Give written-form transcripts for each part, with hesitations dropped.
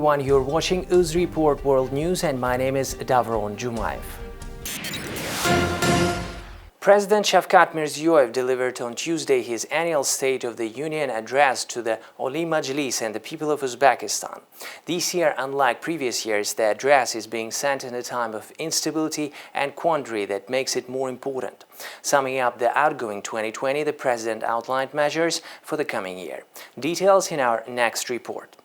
everyone, you're watching UzReport World News and my name is Davron Jumayev. President Shavkat Mirziyoyev delivered on Tuesday his annual State of the Union address to the Oli Majlis and the people of Uzbekistan. This year, unlike previous years, the address is being sent in a time of instability and quandary that makes it more important. Summing up the outgoing 2020, the President outlined measures for the coming year. Details in our next report.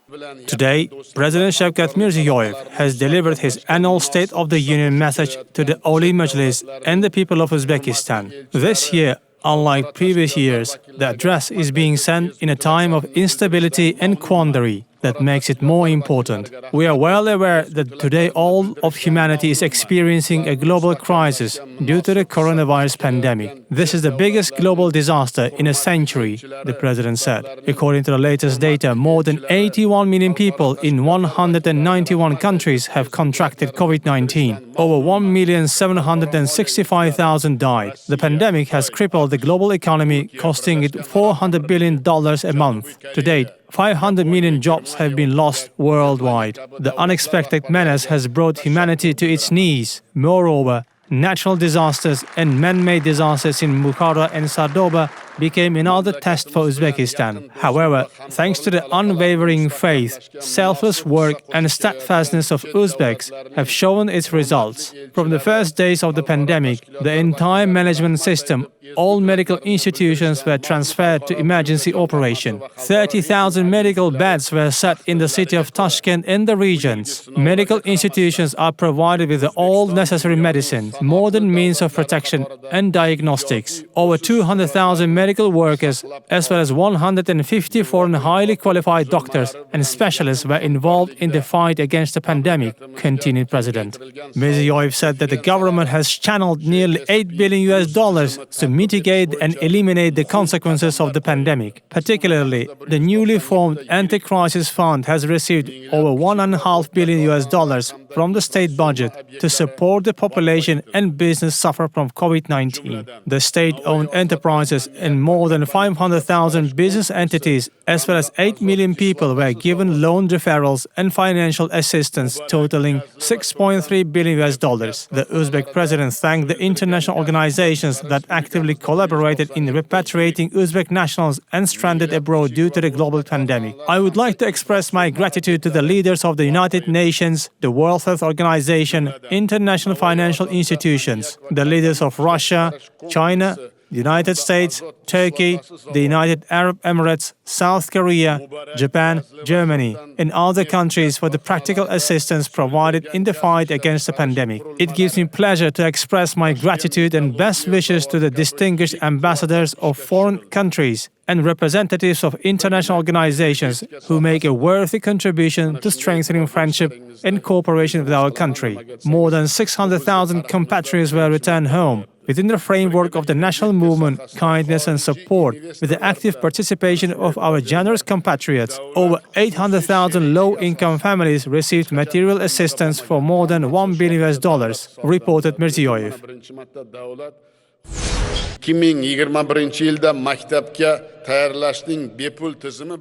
Today, President Shavkat Mirziyoyev has delivered his annual State of the Union message to the Oli Majlis and the people of Uzbekistan. This year, unlike previous years, the address is being sent in a time of instability and quandary that makes it more important. We are well aware that today all of humanity is experiencing a global crisis due to the coronavirus pandemic. This is the biggest global disaster in a century, the President said. According to the latest data, more than 81 million people in 191 countries have contracted COVID-19. Over 1,765,000 died. The pandemic has crippled the global economy, costing it $400 billion a month. To date, 500 million jobs have been lost worldwide. The unexpected menace has brought humanity to its knees. Moreover, natural disasters and man-made disasters in Bukhara and Sardoba became another test for Uzbekistan. However, thanks to the unwavering faith, selfless work and steadfastness of Uzbeks have shown its results. From the first days of the pandemic, the entire management system, all medical institutions were transferred to emergency operation. 30,000 medical beds were set in the city of Tashkent and the regions. Medical institutions are provided with all necessary medicines, modern means of protection and diagnostics. Over 200,000 medical workers, as well as 150 foreign highly qualified doctors and specialists were involved in the fight against the pandemic, continued President. Mirziyoyev said that the government has channeled nearly $8 billion to mitigate and eliminate the consequences of the pandemic. Particularly, the newly formed Anti-Crisis Fund has received over $1.5 billion from the state budget to support the population and business suffer from COVID-19. The state-owned enterprises and more than 500,000 business entities, as well as 8 million people, were given loan referrals and financial assistance totaling $6.3 billion. The Uzbek president thanked the international organizations that actively collaborated in repatriating Uzbek nationals and stranded abroad due to the global pandemic. I would like to express my gratitude to the leaders of the United Nations, the World Health Organization, international financial institutions, the leaders of Russia, China, the United States, Turkey, the United Arab Emirates, South Korea, Japan, Germany, and other countries for the practical assistance provided in the fight against the pandemic. It gives me pleasure to express my gratitude and best wishes to the distinguished ambassadors of foreign countries and representatives of international organizations who make a worthy contribution to strengthening friendship and cooperation with our country. More than 600,000 compatriots were returned home within the framework of the national movement, kindness and support, with the active participation of our generous compatriots. Over 800,000 low-income families received material assistance for more than $1 billion, reported Mirziyoyev. 2021 yilda maktabga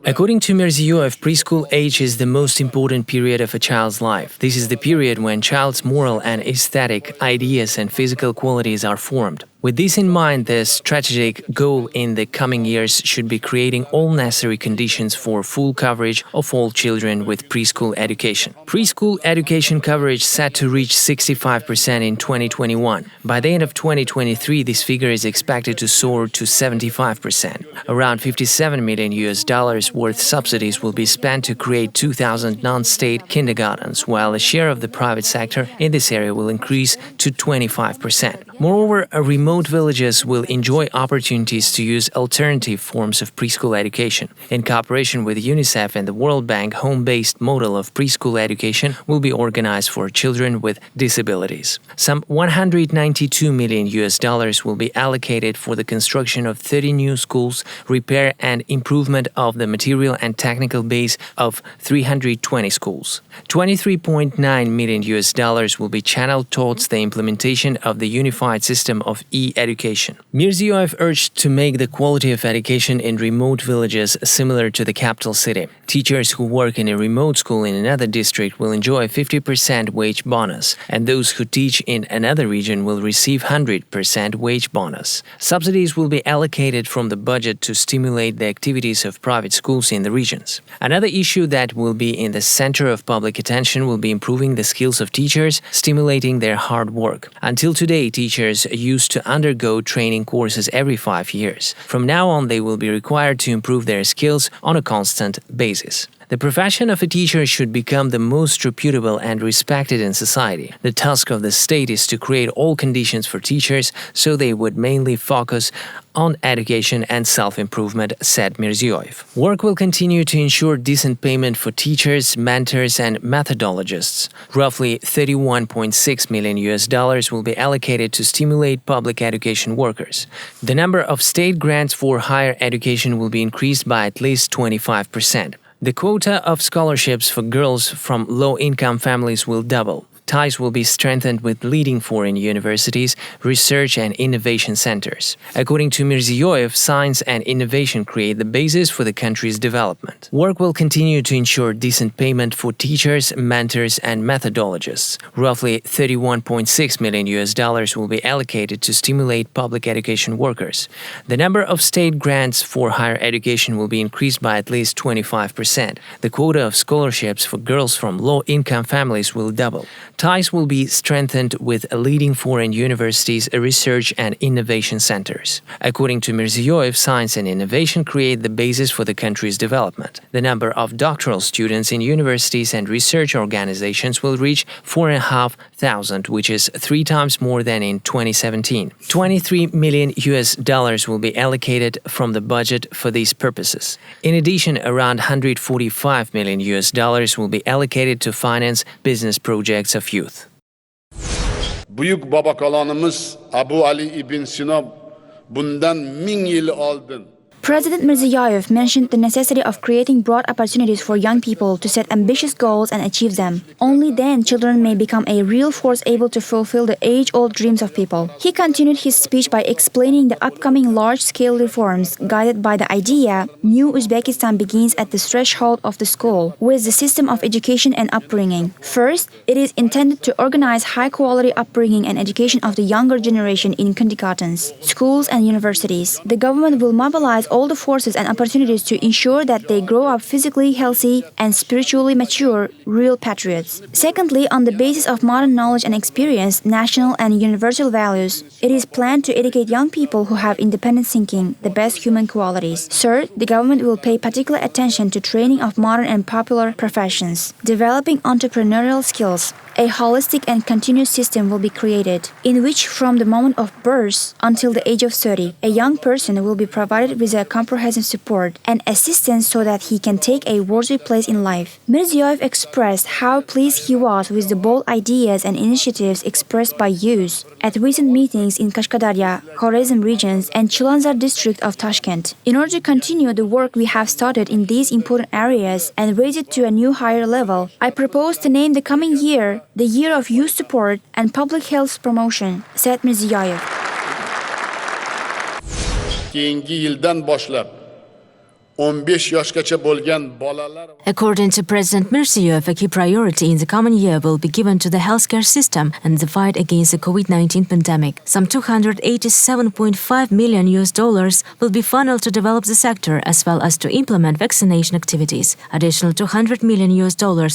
According to Mirziyoyev, preschool age is the most important period of a child's life. This is the period when child's moral and aesthetic ideas and physical qualities are formed. With this in mind, the strategic goal in the coming years should be creating all necessary conditions for full coverage of all children with preschool education. Preschool education coverage set to reach 65% in 2021. By the end of 2023, this figure is expected to soar to 75%. Around $57 million worth subsidies will be spent to create 2,000 non-state kindergartens, while the share of the private sector in this area will increase to 25%. Moreover, remote villages will enjoy opportunities to use alternative forms of preschool education. In cooperation with UNICEF and the World Bank, home-based model of preschool education will be organized for children with disabilities. Some $192 million will be allocated for the construction of 30 new schools, repair and improvement of the material and technical base of 320 schools. $23.9 million will be channeled towards the implementation of the unified unified system of e-education. Mirziyoyev urged to make the quality of education in remote villages similar to the capital city. Teachers who work in a remote school in another district will enjoy a 50% wage bonus, and those who teach in another region will receive 100% wage bonus. Subsidies will be allocated from the budget to stimulate the activities of private schools in the regions. Another issue that will be in the center of public attention will be improving the skills of teachers, stimulating their hard work. Until today, teachers used to undergo training courses every 5 years. From now on, they will be required to improve their skills on a constant basis. The profession of a teacher should become the most reputable and respected in society. The task of the state is to create all conditions for teachers so they would mainly focus on education and self-improvement, said Mirziyoyev. Work will continue to ensure decent payment for teachers, mentors, and methodologists. Roughly $31.6 million will be allocated to stimulate public education workers. The number of state grants for higher education will be increased by at least 25%. The quota of scholarships for girls from low-income families will double. Ties will be strengthened with leading foreign universities, research and innovation centers. According to Mirziyoyev, science and innovation create the basis for the country's development. Work will continue to ensure decent payment for teachers, mentors, and methodologists. Roughly $31.6 million will be allocated to stimulate public education workers. The number of state grants for higher education will be increased by at least 25%. The quota of scholarships for girls from low-income families will double. Ties will be strengthened with leading foreign universities, research and innovation centers. According to Mirziyoyev, science and innovation create the basis for the country's development. The number of doctoral students in universities and research organizations will reach 4,500, which is 3 times more than in 2017. $23 million will be allocated from the budget for these purposes. In addition, around $145 million will be allocated to finance business projects of youth. Buyuk babakalonimiz Abu Ali ibn Sino bundan 1000 yil oldin President Mirziyoyev mentioned the necessity of creating broad opportunities for young people to set ambitious goals and achieve them. Only then children may become a real force able to fulfill the age-old dreams of people. He continued his speech by explaining the upcoming large-scale reforms guided by the idea New Uzbekistan begins at the threshold of the school with the system of education and upbringing. First, it is intended to organize high-quality upbringing and education of the younger generation in kindergartens, schools and universities. The government will mobilize all the forces and opportunities to ensure that they grow up physically healthy and spiritually mature, real patriots. Secondly, on the basis of modern knowledge and experience, national and universal values, it is planned to educate young people who have independent thinking, the best human qualities. Third, the government will pay particular attention to training of modern and popular professions, developing entrepreneurial skills. A holistic and continuous system will be created, in which from the moment of birth until the age of 30, a young person will be provided with a comprehensive support and assistance so that he can take a worthy place in life. Mirziyoyev expressed how pleased he was with the bold ideas and initiatives expressed by youth at recent meetings in Kashkadarya, Khorazm regions, and Chilanzar district of Tashkent. In order to continue the work we have started in these important areas and raise it to a new higher level, I propose to name the coming year the Year of Youth Support and Public Health Promotion, said Mirziyoyev. keyingi yildan boshlab 15 yoshgacha bo'lgan bolalar. According to President Mirziyoyev, a key priority in the coming year will be given to the healthcare system and the fight against the COVID-19 pandemic. Some $287.5 million will be funneled to develop the sector as well as to implement vaccination activities. Additional $200 million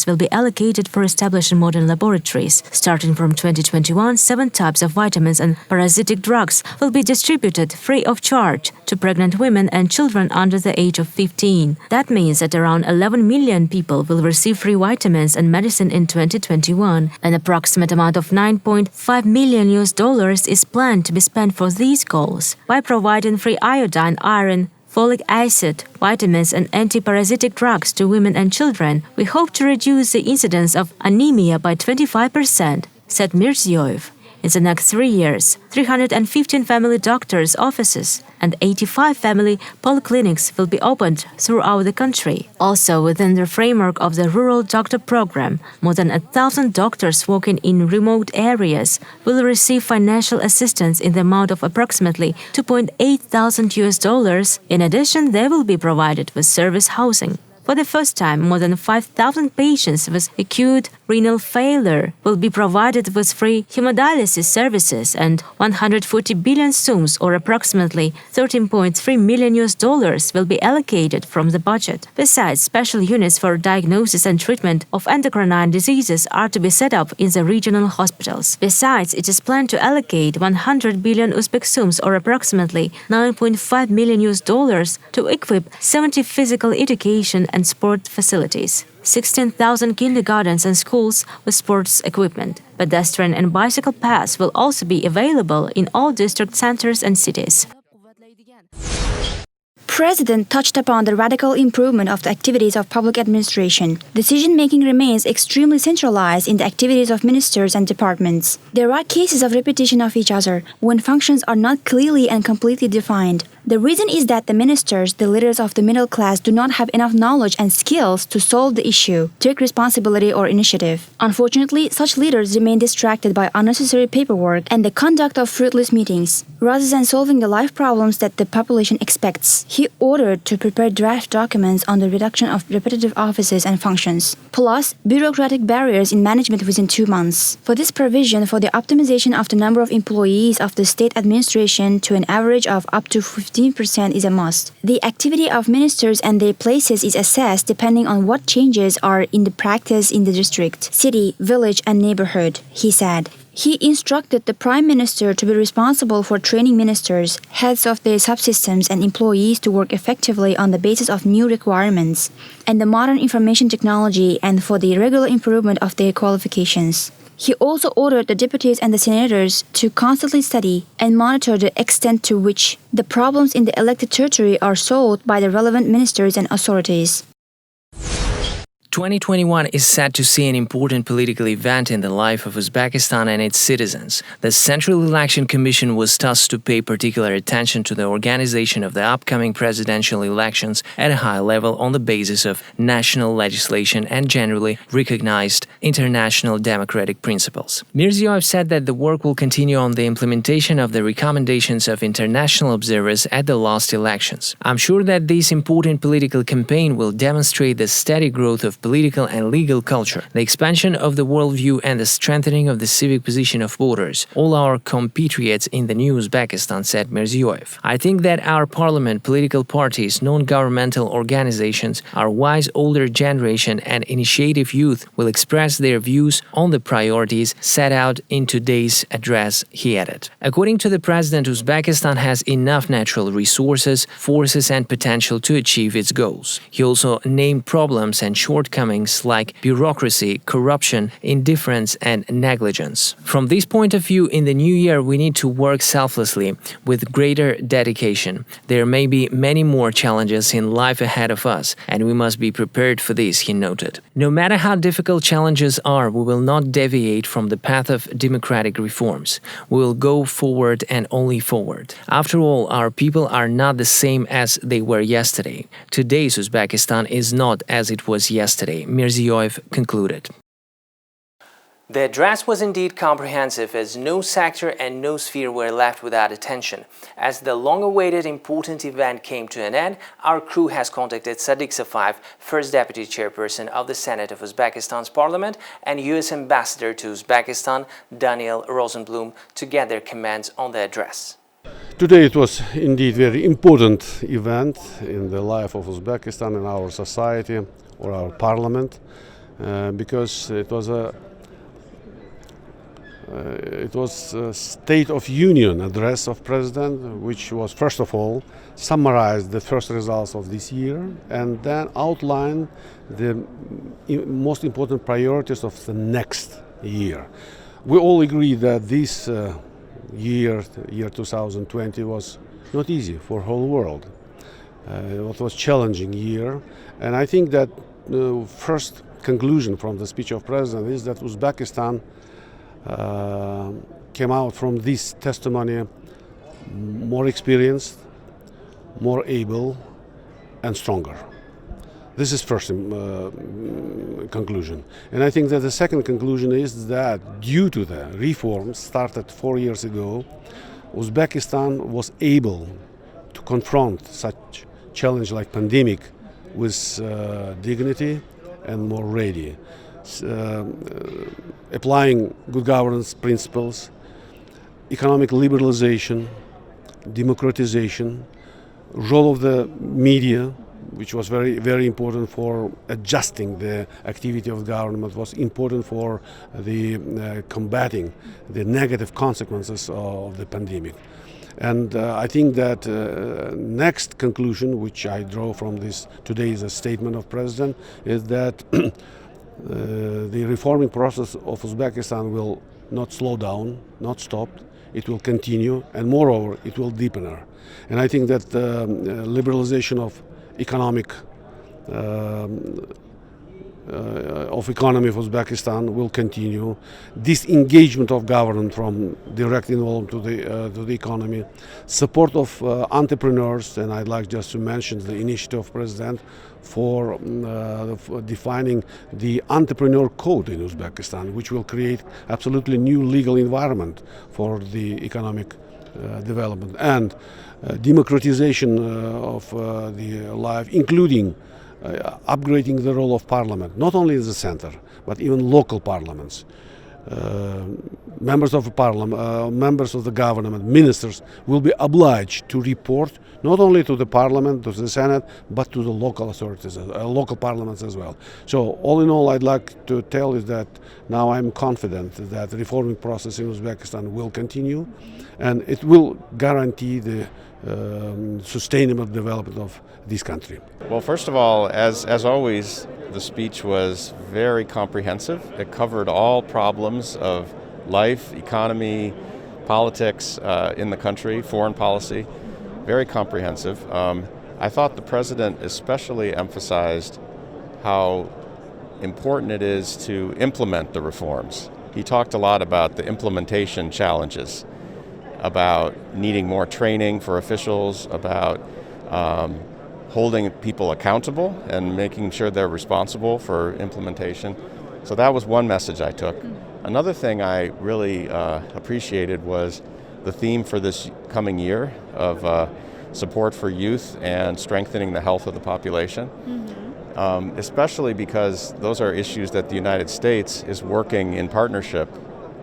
will be allocated for establishing modern laboratories. Starting from 2021, 7 types of vitamins and parasitic drugs will be distributed free of charge to pregnant women and children under the age of 15. That means that around 11 million people will receive free vitamins and medicine in 2021. An approximate amount of $9.5 million is planned to be spent for these goals. By providing free iodine, iron, folic acid, vitamins and anti-parasitic drugs to women and children, we hope to reduce the incidence of anemia by 25%, said Mirziyoyev. In the next 3 years, 315 family doctors' offices and 85 family polyclinics will be opened throughout the country. Also, within the framework of the Rural Doctor Program, more than 1,000 doctors working in remote areas will receive financial assistance in the amount of approximately $2,800. In addition, they will be provided with service housing. For the first time, more than 5,000 patients with acute renal failure will be provided with free hemodialysis services, and 140 billion sums, or approximately $13.3 million will be allocated from the budget. Besides, special units for diagnosis and treatment of endocrine diseases are to be set up in the regional hospitals. Besides, it is planned to allocate 100 billion Uzbek sums, or approximately $9.5 million to equip 70 physical education and sport facilities, 16,000 kindergartens and schools with sports equipment. Pedestrian and bicycle paths will also be available in all district centers and cities. President touched upon the radical improvement of the activities of public administration. Decision-making remains extremely centralized in the activities of ministers and departments. There are cases of repetition of each other when functions are not clearly and completely defined. The reason is that the ministers, the leaders of the middle class, do not have enough knowledge and skills to solve the issue, take responsibility or initiative. Unfortunately, such leaders remain distracted by unnecessary paperwork and the conduct of fruitless meetings. Rather than solving the life problems that the population expects, he ordered to prepare draft documents on the reduction of repetitive offices and functions, plus bureaucratic barriers in management within 2 months. For this provision for the optimization of the number of employees of the state administration to an average of up to 15% is a must. The activity of ministers and their places is assessed depending on what changes are in the practice in the district, city, village, and neighborhood, he said. He instructed the Prime Minister to be responsible for training ministers, heads of their subsystems, and employees to work effectively on the basis of new requirements and the modern information technology, and for the regular improvement of their qualifications. He also ordered the deputies and the senators to constantly study and monitor the extent to which the problems in the elected territory are solved by the relevant ministers and authorities. 2021 is set to see an important political event in the life of Uzbekistan and its citizens. The Central Election Commission was tasked to pay particular attention to the organization of the upcoming presidential elections at a high level on the basis of national legislation and generally recognized international democratic principles. Mirziyoyev said that the work will continue on the implementation of the recommendations of international observers at the last elections. I'm sure that this important political campaign will demonstrate the steady growth of political and legal culture, the expansion of the worldview, and the strengthening of the civic position of voters, all our compatriots in the new Uzbekistan, said Mirziyoyev. I think that our parliament, political parties, non-governmental organizations, our wise older generation, and initiative youth will express their views on the priorities set out in today's address, he added. According to the president, Uzbekistan has enough natural resources, forces, and potential to achieve its goals. He also named problems and shortcomings like bureaucracy, corruption, indifference, and negligence. From this point of view, in the new year, we need to work selflessly with greater dedication. There may be many more challenges in life ahead of us, and we must be prepared for this, he noted. No matter how difficult challenges are, we will not deviate from the path of democratic reforms. We will go forward and only forward. After all, our people are not the same as they were yesterday. Today's Uzbekistan is not as it was yesterday, Mirziyoyev concluded. The address was indeed comprehensive, as no sector and no sphere were left without attention. As the long-awaited important event came to an end, our crew has contacted Sadiq Safayev, First Deputy Chairperson of the Senate of Uzbekistan's Parliament, and U.S. Ambassador to Uzbekistan, Daniel Rosenblum, to get their comments on the address. Today it was indeed a very important event in the life of Uzbekistan and our society or our parliament, because it was a State of Union address of President, which was first of all summarized the first results of this year and then outlined the most important priorities of the next year. We all agree that this year 2020 was not easy for the whole world. It was a challenging year, and I think that first conclusion from the speech of President is that Uzbekistan came out from this testimony more experienced, more able, and stronger. This is first conclusion. And I think that the second conclusion is that due to the reforms started 4 years ago, Uzbekistan was able to confront such challenge like pandemic with dignity and more ready. Applying good governance principles, economic liberalization, democratization, role of the media, which was very, very important for adjusting the activity of the government, was important for the combating the negative consequences of the pandemic. And I think that next conclusion, which I draw from this today's statement of President, is that the reforming process of Uzbekistan will not slow down, not stop. It will continue, and moreover, it will deepen. And I think that liberalization of economy of Uzbekistan will continue. Disengagement of government from direct involvement to the economy, support of entrepreneurs, and I'd like just to mention the initiative of President for defining the entrepreneur code in Uzbekistan, which will create absolutely new legal environment for the economic development, and democratization of the life, including upgrading the role of parliament, not only in the center, but even local parliaments. Members of the parliament, members of the government, ministers will be obliged to report not only to the parliament, to the senate, but to the local authorities, local parliaments as well. So all in all, I'd like to tell is that now I'm confident that the reforming process in Uzbekistan will continue, and it will guarantee the sustainable development of this country. Well, first of all, as always, the speech was very comprehensive. It covered all problems of life, economy, politics in the country, foreign policy, very comprehensive. I thought the president especially emphasized how important it is to implement the reforms. He talked a lot about the implementation challenges, about needing more training for officials, about holding people accountable and making sure they're responsible for implementation. So that was one message I took. Another thing I really appreciated was the theme for this coming year of support for youth and strengthening the health of the population, especially because those are issues that the United States is working in partnership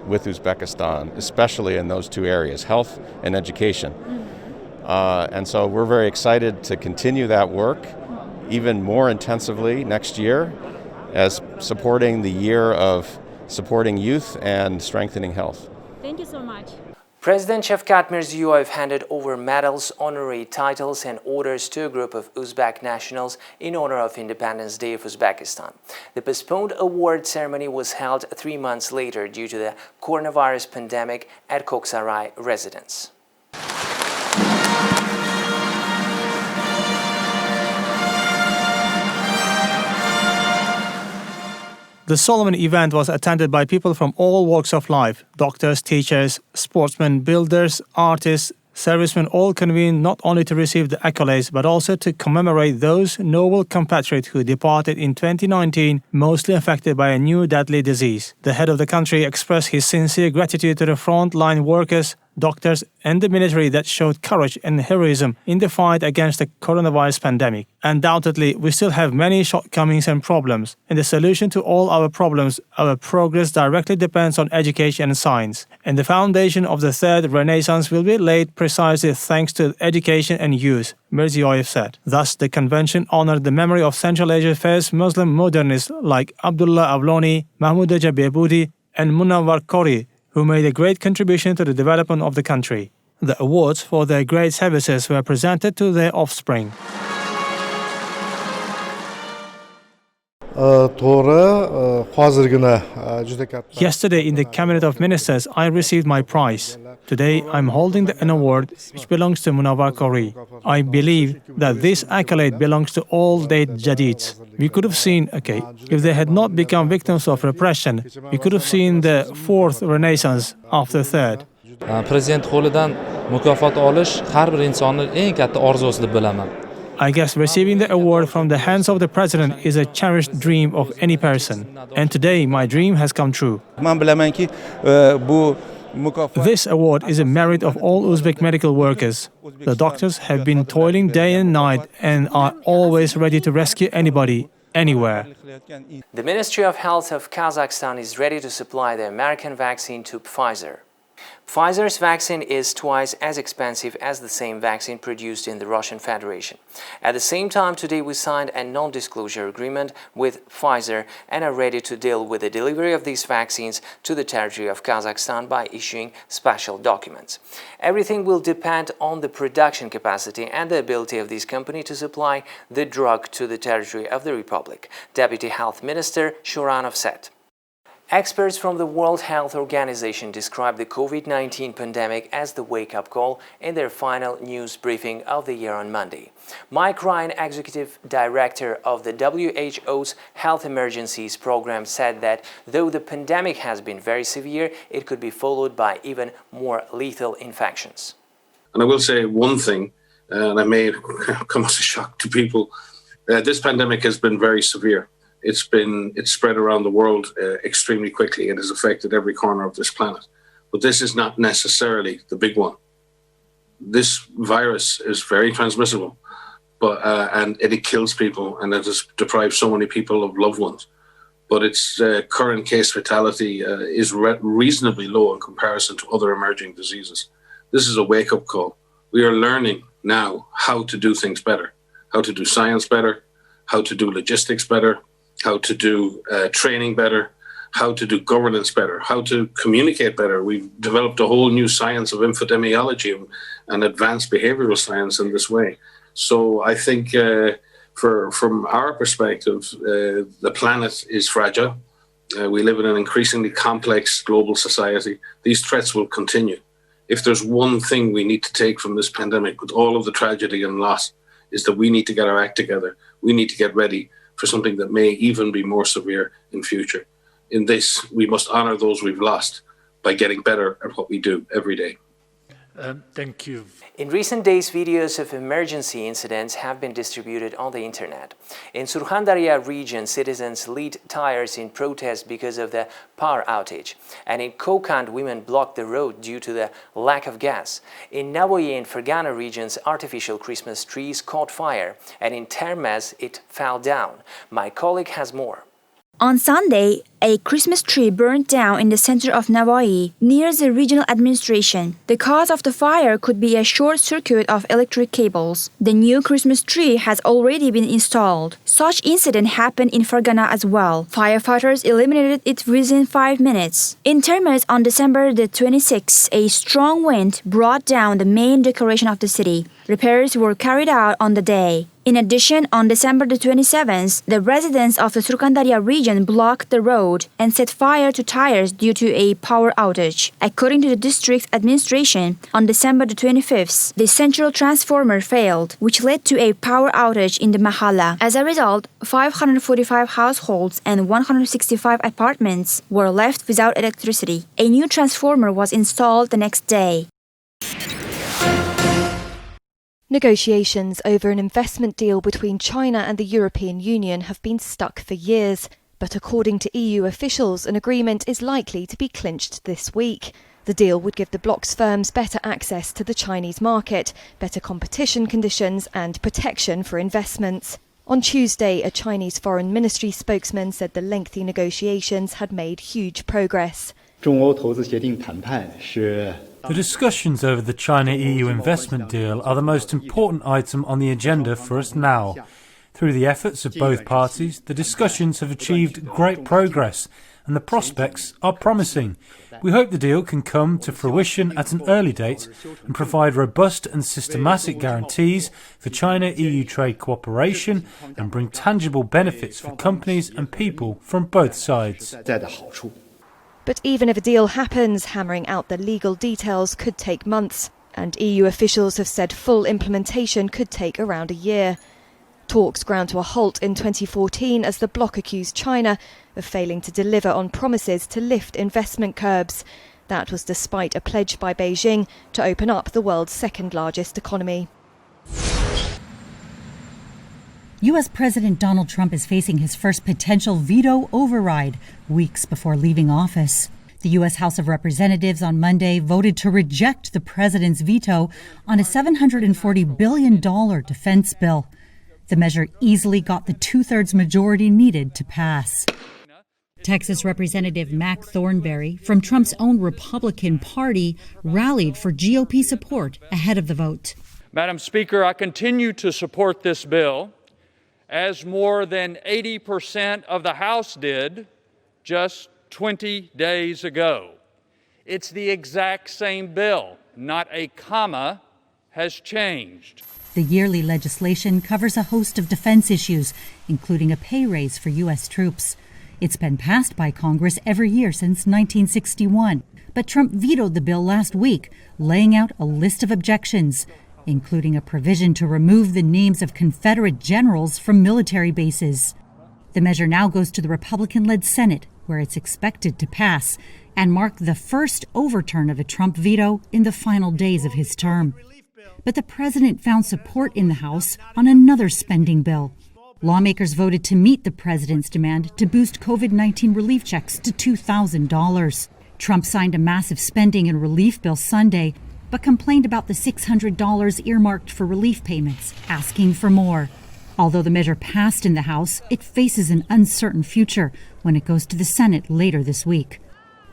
with Uzbekistan, especially in those two areas, health and education. And so we're very excited to continue that work even more intensively next year as supporting the year of supporting youth and strengthening health. Thank you so much. President Shavkat Mirziyoyev handed over medals, honorary titles and orders to a group of Uzbek nationals in honor of Independence Day of Uzbekistan. The postponed award ceremony was held 3 months later due to the coronavirus pandemic at Koksaray residence. The solemn event was attended by people from all walks of life: doctors, teachers, sportsmen, builders, artists, servicemen, all convened not only to receive the accolades but also to commemorate those noble compatriots who departed in 2019, mostly affected by a new deadly disease. The head of the country expressed his sincere gratitude to the frontline workers, doctors and the military that showed courage and heroism in the fight against the coronavirus pandemic. Undoubtedly, we still have many shortcomings and problems. In the solution to all our problems, our progress directly depends on education and science. And the foundation of the third renaissance will be laid precisely thanks to education and youth, Mirziyoyev said. Thus, the convention honored the memory of Central Asia's first Muslim modernists like Abdullah Avloni, Mahmud Raja Behbudi and Munawwar Kori, who made a great contribution to the development of the country. The awards for their great services were presented to their offspring. Yesterday in the Cabinet of Ministers, I received my prize. Today, I'm holding an award which belongs to Munawar Kori. I believe that this accolade belongs to all their Jadids. We could have seen, if they had not become victims of repression, we could have seen the fourth renaissance after third. Prezident qo'lidan mukofot olish har bir insonning eng katta orzusi deb bilaman. I guess receiving the award from the hands of the president is a cherished dream of any person. And today, my dream has come true. This award is a merit of all Uzbek medical workers. The doctors have been toiling day and night and are always ready to rescue anybody, anywhere. The Ministry of Health of Kazakhstan is ready to supply the American vaccine to Pfizer. Pfizer's vaccine is twice as expensive as the same vaccine produced in the Russian Federation. At the same time, today we signed a non-disclosure agreement with Pfizer and are ready to deal with the delivery of these vaccines to the territory of Kazakhstan by issuing special documents. Everything will depend on the production capacity and the ability of this company to supply the drug to the territory of the Republic, Deputy Health Minister Shuranov said. Experts from the World Health Organization described the COVID-19 pandemic as the wake-up call in their final news briefing of the year on Monday. Mike Ryan, Executive Director of the WHO's Health Emergencies Program, said that though the pandemic has been very severe, it could be followed by even more lethal infections. And I will say one thing, and it may come as a shock to people, this pandemic has been very severe. It's spread around the world extremely quickly. It has affected every corner of this planet. But this is not necessarily the big one. This virus is very transmissible, and it kills people, and it has deprived so many people of loved ones. But its current case fatality is reasonably low in comparison to other emerging diseases. This is a wake-up call. We are learning now how to do things better, how to do science better, how to do logistics better, how to do training better, how to do governance better, how to communicate better. We've developed a whole new science of infodemiology and advanced behavioral science in this way. So I think from our perspective, the planet is fragile. We live in an increasingly complex global society. These threats will continue. If there's one thing we need to take from this pandemic with all of the tragedy and loss, is that we need to get our act together. We need to get ready for something that may even be more severe in future. In this, we must honour those we've lost by getting better at what we do every day. Thank you. In recent days, videos of emergency incidents have been distributed on the internet. In Surkhandarya region, citizens lit tires in protest because of the power outage. And in Kokand, women blocked the road due to the lack of gas. In Navoye and Fergana regions, artificial Christmas trees caught fire. And in Termez, it fell down. My colleague has more. On Sunday, a Christmas tree burned down in the center of Navoye, near the regional administration. The cause of the fire could be a short circuit of electric cables. The new Christmas tree has already been installed. Such incident happened in Fergana as well. Firefighters eliminated it within 5 minutes. In Termez, on December the 26th, a strong wind brought down the main decoration of the city. Repairs were carried out on the day. In addition, on December the 27th, the residents of the Surkhandarya region blocked the road and set fire to tires due to a power outage. According to the district administration, on December the 25th, the central transformer failed, which led to a power outage in the Mahalla. As a result, 545 households and 165 apartments were left without electricity. A new transformer was installed the next day. Negotiations over an investment deal between China and the European Union have been stuck for years, but according to EU officials, an agreement is likely to be clinched this week. The deal would give the bloc's firms better access to the Chinese market, better competition conditions and protection for investments. On Tuesday, a Chinese Foreign Ministry spokesman said the lengthy negotiations had made huge progress. The discussions over the China-EU investment deal are the most important item on the agenda for us now. Through the efforts of both parties, the discussions have achieved great progress and the prospects are promising. We hope the deal can come to fruition at an early date and provide robust and systematic guarantees for China-EU trade cooperation and bring tangible benefits for companies and people from both sides. But even if a deal happens, hammering out the legal details could take months, and EU officials have said full implementation could take around a year. Talks ground to a halt in 2014 as the bloc accused China of failing to deliver on promises to lift investment curbs. That was despite a pledge by Beijing to open up the world's second largest economy. U.S. President Donald Trump is facing his first potential veto override weeks before leaving office. The U.S. House of Representatives on Monday voted to reject the president's veto on a $740 billion defense bill. The measure easily got the two-thirds majority needed to pass. Texas Representative Mac Thornberry from Trump's own Republican Party rallied for GOP support ahead of the vote. Madam Speaker, I continue to support this bill, as more than 80% of the House did just 20 days ago. It's the exact same bill. Not a comma has changed. The yearly legislation covers a host of defense issues, including a pay raise for U.S. troops. It's been passed by Congress every year since 1961. But Trump vetoed the bill last week, laying out a list of objections, including a provision to remove the names of Confederate generals from military bases. The measure now goes to the Republican-led Senate, where it's expected to pass and mark the first overturn of a Trump veto in the final days of his term. But the president found support in the House on another spending bill. Lawmakers voted to meet the president's demand to boost COVID-19 relief checks to $2,000. Trump signed a massive spending and relief bill Sunday, but complained about the $600 earmarked for relief payments, asking for more. Although the measure passed in the House, it faces an uncertain future when it goes to the Senate later this week.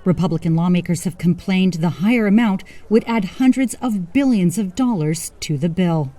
Republican lawmakers have complained the higher amount would add hundreds of billions of dollars to the bill.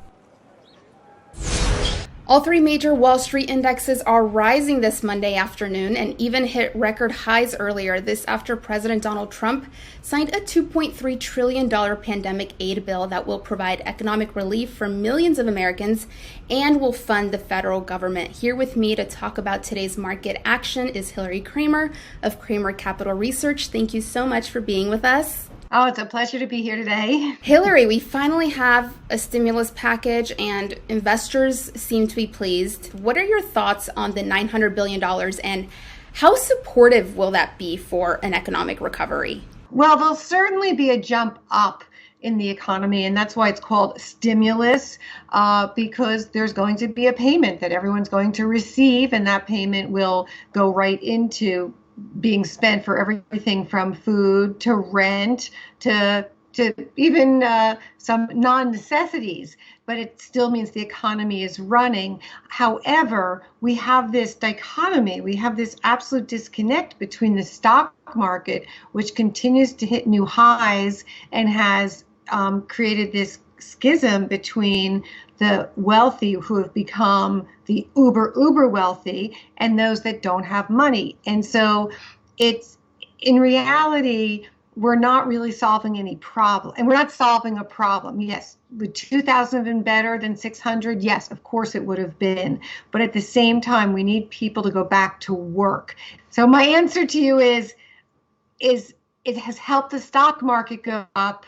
All three major Wall Street indexes are rising this Monday afternoon and even hit record highs earlier. This after President Donald Trump signed a $2.3 trillion pandemic aid bill that will provide economic relief for millions of Americans and will fund the federal government. Here with me to talk about today's market action is Hilary Cramer of Cramer Capital Research. Thank you so much for being with us. Oh, it's a pleasure to be here today. Hilary, we finally have a stimulus package and investors seem to be pleased. What are your thoughts on the $900 billion and how supportive will that be for an economic recovery? Well, there'll certainly be a jump up in the economy, and that's why it's called stimulus, because there's going to be a payment that everyone's going to receive, and that payment will go right into being spent for everything from food to rent to even some non-necessities, but it still means the economy is running. However, we have this dichotomy, we have this absolute disconnect between the stock market, which continues to hit new highs and has created this schism between the wealthy who have become the uber wealthy and those that don't have money. And so it's, in reality, we're not really solving any problem. And we're not solving a problem. Yes, would 2,000 have been better than 600? Yes, of course it would have been. But at the same time, we need people to go back to work. So my answer to you is it has helped the stock market go up,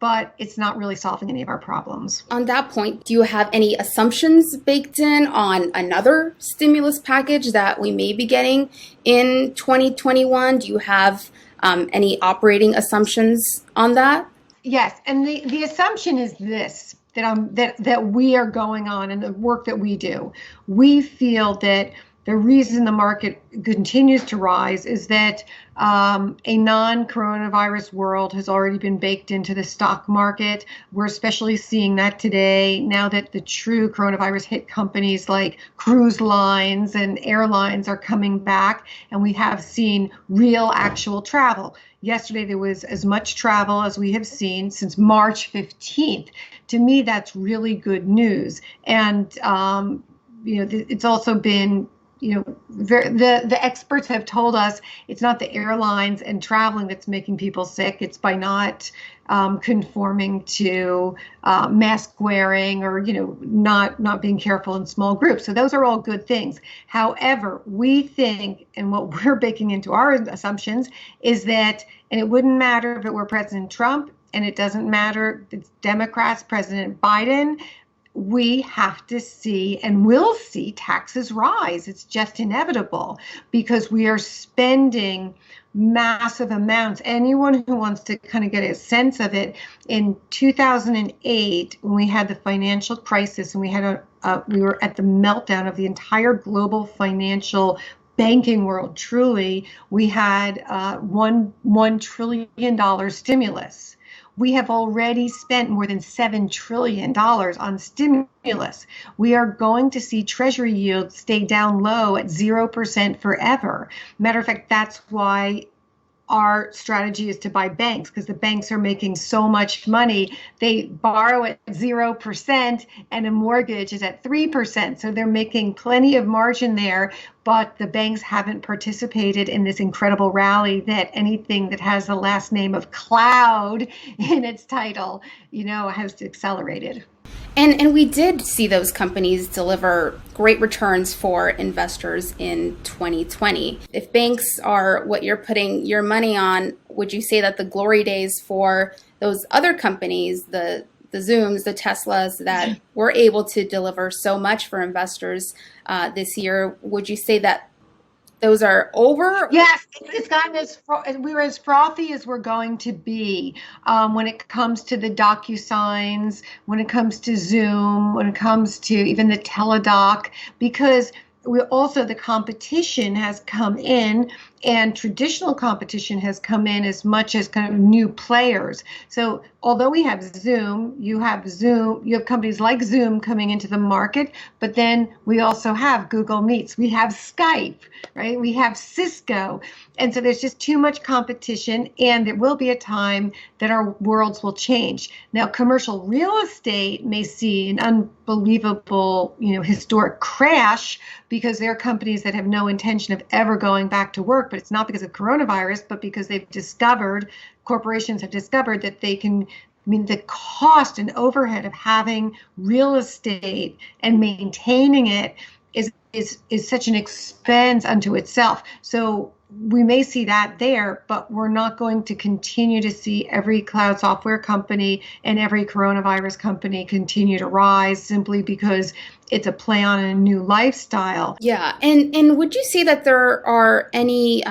but it's not really solving any of our problems. On that point, do you have any assumptions baked in on another stimulus package that we may be getting in 2021? Do you have any operating assumptions on that? Yes, and the assumption is this, that we are going on in the work that we do. We feel that the reason the market continues to rise is that a non-coronavirus world has already been baked into the stock market. We're especially seeing that today, now that the true coronavirus hit companies like cruise lines and airlines are coming back, and we have seen real actual travel. Yesterday, there was as much travel as we have seen since March 15th. To me, that's really good news. And, it's also been the experts have told us it's not the airlines and traveling that's making people sick. It's by not conforming to mask wearing or not being careful in small groups. So those are all good things. However, we think, and what we're baking into our assumptions is that, and it wouldn't matter if it were President Trump, and it doesn't matter if it's Democrats, President Biden, we have to see and will see taxes rise. It's just inevitable because we are spending massive amounts. Anyone who wants to kind of get a sense of it, in 2008, when we had the financial crisis and we were at the meltdown of the entire global financial banking world, truly, we had $1 trillion stimulus. We have already spent more than $7 trillion on stimulus. We are going to see Treasury yields stay down low at 0% forever. Matter of fact, that's why our strategy is to buy banks, because the banks are making so much money. They borrow at 0% and a mortgage is at 3%. So they're making plenty of margin there, but the banks haven't participated in this incredible rally that anything that has the last name of cloud in its title, has accelerated. And we did see those companies deliver great returns for investors in 2020. If banks are what you're putting your money on, would you say that the glory days for those other companies, the Zooms, the Teslas that were able to deliver so much for investors this year, would you say that those are over? Yes, it's gotten we were as frothy as we're going to be when it comes to the DocuSigns, when it comes to Zoom, when it comes to even the teledoc, because the competition has come in, and traditional competition has come in as much as kind of new players. So although we have Zoom, you have companies like Zoom coming into the market, but then we also have Google Meets, we have Skype, right? We have Cisco. And so there's just too much competition, and there will be a time that our worlds will change. Now, commercial real estate may see an unbelievable, historic crash because there are companies that have no intention of ever going back to work, but it's not because of coronavirus, but because corporations have discovered that they can, the cost and overhead of having real estate and maintaining it is such an expense unto itself. So we may see that there, but we're not going to continue to see every cloud software company and every coronavirus company continue to rise simply because it's a play on a new lifestyle. Yeah, and would you say that there are any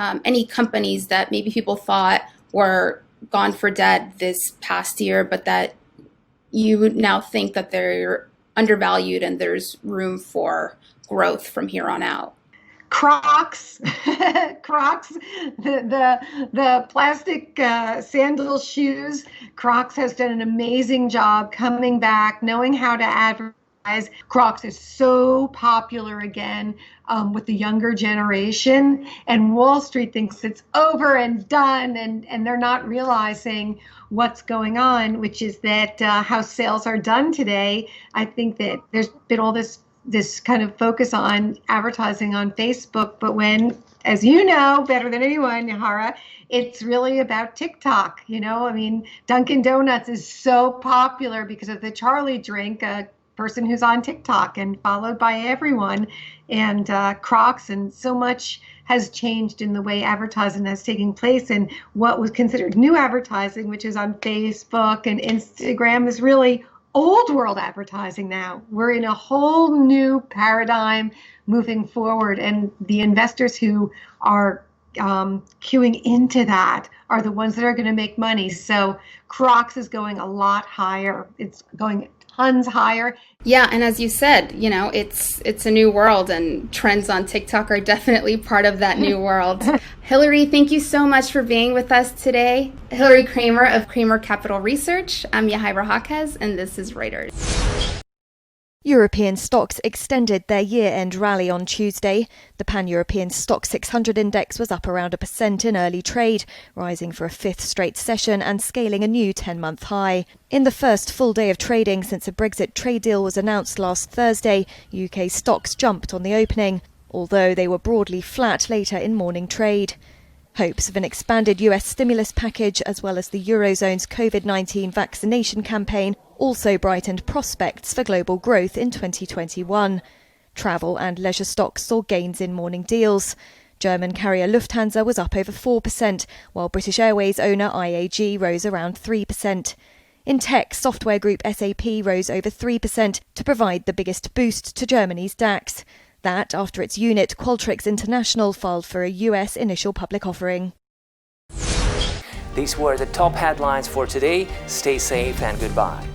companies that maybe people thought were gone for dead this past year, but that you would now think that they're undervalued and there's room for growth from here on out? Crocs, the plastic sandal shoes. Crocs has done an amazing job coming back, knowing how to advertise. Crocs is so popular again with the younger generation, and Wall Street thinks it's over and done, and they're not realizing what's going on, which is that how sales are done today. I think that there's been all this kind of focus on advertising on Facebook, but when, as you know better than anyone, Yahara, it's really about TikTok. Dunkin' Donuts is so popular because of the Charlie drink, a person who's on TikTok and followed by everyone, and Crocs, and so much has changed in the way advertising has taken place, and what was considered new advertising, which is on Facebook and Instagram, is really old world advertising now. We're in a whole new paradigm moving forward, and the investors who are queuing into that are the ones that are going to make money. So Crocs is going a lot higher. It's going tons higher. Yeah, and as you said, it's a new world, and trends on TikTok are definitely part of that new world. Hilary, thank you so much for being with us today. Hilary Cramer of Cramer Capital Research. I'm Yahaira Jaquez, and this is Reuters. European stocks extended their year-end rally on Tuesday. The Pan-European Stock 600 index was up around 1% in early trade, rising for a fifth straight session and scaling a new 10-month high. In the first full day of trading since a Brexit trade deal was announced last Thursday, UK stocks jumped on the opening. although they were broadly flat later in morning trade. Hopes of an expanded US stimulus package as well as the Eurozone's COVID-19 vaccination campaign also brightened prospects for global growth in 2021. Travel and leisure stocks saw gains in morning deals. German carrier Lufthansa was up over 4%, while British Airways owner IAG rose around 3%. In tech, software group SAP rose over 3% to provide the biggest boost to Germany's DAX. That after its unit Qualtrics International filed for a US initial public offering. These were the top headlines for today. Stay safe and goodbye.